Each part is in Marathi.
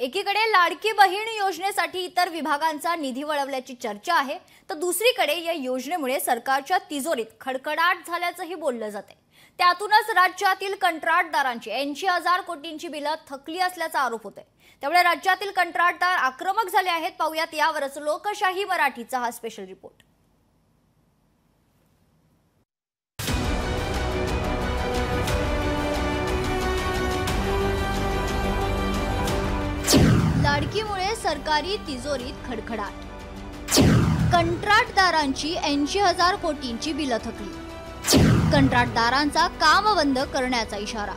एकीकडे लाडकी बहीण योजनेसाठी इतर विभागांचा निधी वळवल्याची चर्चा आहे, तर दुसरीकडे या योजनेमुळे सरकारच्या तिजोरीत खडखडाट झाल्याचंही बोललं जाते। त्यातूनच राज्यातील कंत्राटदारांची 80,000 कोटींची बिलं थकली असल्याचा आरोप होतोय। त्यामुळे राज्यातील कंत्राटदार आक्रमक झाले आहेत। पाहूयात यावरच लोकशाही मराठीचा हा स्पेशल रिपोर्ट। लाडकीमुळे सरकारी तिजोरीत खडखडाट। कंत्राटदारांची 80,000 कोटींची बिलं थकली। कंत्राटदारांचा काम बंद करण्याचा इशारा।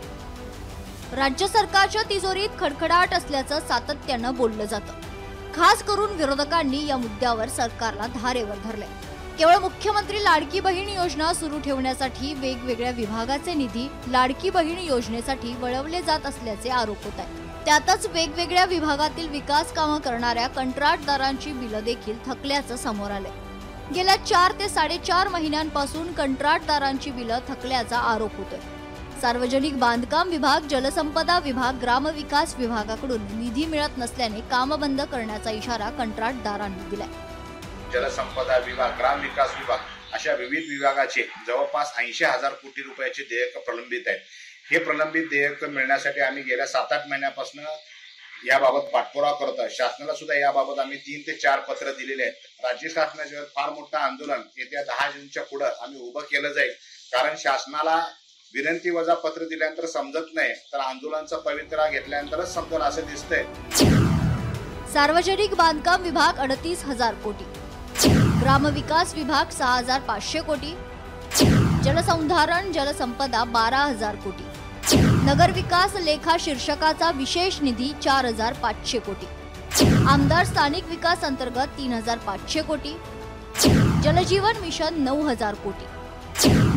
राज्य सरकारच्या तिजोरीत खडखडाट असल्याचं सातत्यानं बोललं जातं। खास करून विरोधकांनी या मुद्द्यावर सरकारला धारेवर धरले। केवळ मुख्यमंत्री लाडकी बहीण योजना सुरू ठेवण्यासाठी वेगवेगळ्या विभागाचे निधी लाडकी बहीण योजनेसाठी वळवले जात असल्याचे आरोप होत आहेत। त्यातच वेगवेगळ्या विभागातील विकास कामं करणाऱ्या कंत्राटदारांची बिलं देखील थकल्याचं समोर आले। गेल्या 4 ते 4.5 महिन्यांपासून कंत्राटदारांची बिलं थकल्याचा आरोप होतोय। सार्वजनिक बांधकाम विभाग, जलसंपदा विभाग, ग्रामविकास विभागाकडून निधी मिळत नसल्याने काम बंद करण्याचा इशारा कंत्राटदारांनी दिलाय। जलसंपदा विभाग, ग्रामविकास विभाग अशा विविध विभागाचे जवळपास 80,000 कोटी रुपयाचे देयक प्रलंबित आहेत। हे प्रलंबित देयक मिळण्यासाठी आम्ही गेल्या 7-8 महिन्यापासून याबाबत पाठपुरावा करत आहोत। शासनाला सुद्धा याबाबत आम्ही 3 ते 4 पत्र दिलेले आहेत। राज्य शासनाचे फार मोठं आंदोलन येत्या 10 जूनच्या पुढे आम्ही उभं केलं जाईल, कारण शासनाला विनंती वजा पत्र दिल्यानंतर समजत नाही, तर आंदोलनाचा पवित्रा घेतल्यानंतरच समजेल असं दिसतंय। सार्वजनिक बांधकाम विभाग 38,000 कोटी, ग्रामविकास विभाग 6,500 कोटी, जलसंधारण जलसंपदा 12,000 कोटी, नगर विकास लेखा शीर्षकाचा विशेष निधी 4,500 कोटी, आमदार स्थानिक विकास अंतर्गत 3,500 कोटी, जलजीवन मिशन 9,000 कोटी,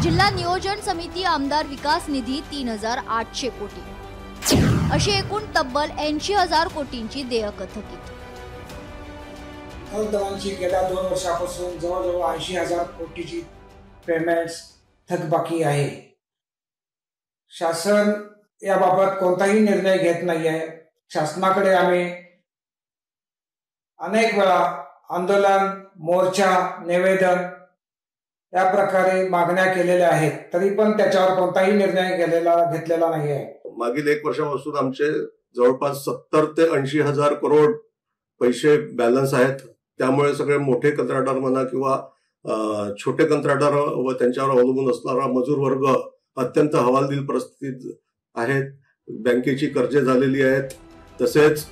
जिल्हा नियोजन समिती आमदार विकास निधी 3,800 कोटी, अशी एकूण तब्बल 80,000 कोटींची देयक थकीत। कंत्राटदारांची गेल्या 2 वर्षापासून जवळजवळ 80,000 कोटीची पेमेंट्स थकबाकी आहे। शासन याबाबत कोणताही निर्णय घेत नाहीये। शासनाकडे आम्ही अनेक वेळा आंदोलन, मोर्चा, निवेदन या प्रकारे मागण्या केलेल्या आहेत, तरी पण त्याच्यावर कोणताही निर्णय घेतलेला नाहीये। मागील 1 वर्षापासून आमचे जवळपास 70 ते 80,000 करोड पैसे बॅलन्स आहेत। त्यामुळे सगळे मोठे कंत्राटदार म्हणा किंवा छोटे कंत्राटदार व त्यांच्यावर अवलंबून असणारा मजूर वर्ग अत्यंत हवालदिल परिस्थितीत आहेत। बँकेची कर्जे झालेली आहेत, तसेच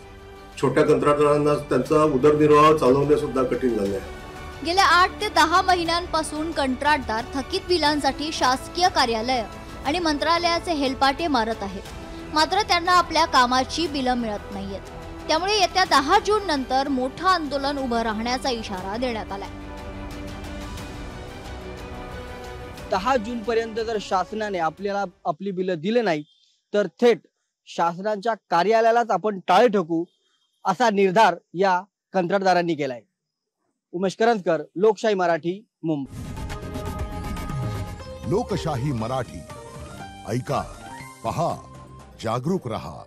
छोट्या कंत्राटदारांना त्यांचा उदरनिर्वाह चालवणे सुद्धा कठीण झाले आहे। गेल्या 8 ते 10 महिन्यांपासून कंत्राटदार थकीत बिलांसाठी शासकीय कार्यालय आणि मंत्रालयाचे हेलपाटे मारत आहेत, मात्र त्यांना आपल्या कामाची बिलं मिळत नाहीयेत। त्यामुळे येत्या 10 जून नंतर मोठं आंदोलन उभं राहण्याचा इशारा देण्यात आलाय। 10 जून पर्यंत जर शासनाने आपल्याला आपली बिलं दिले नाही, तर थेट शासनाच्या कार्यालयालाच आपण टाळे ठोकू असा निर्धार या कंत्राटदारांनी केलाय। उमेश करंजकर, लोकशाही मराठी, मुंबई। लोकशाही मराठी, ऐका, पहा, जागरूक रहा।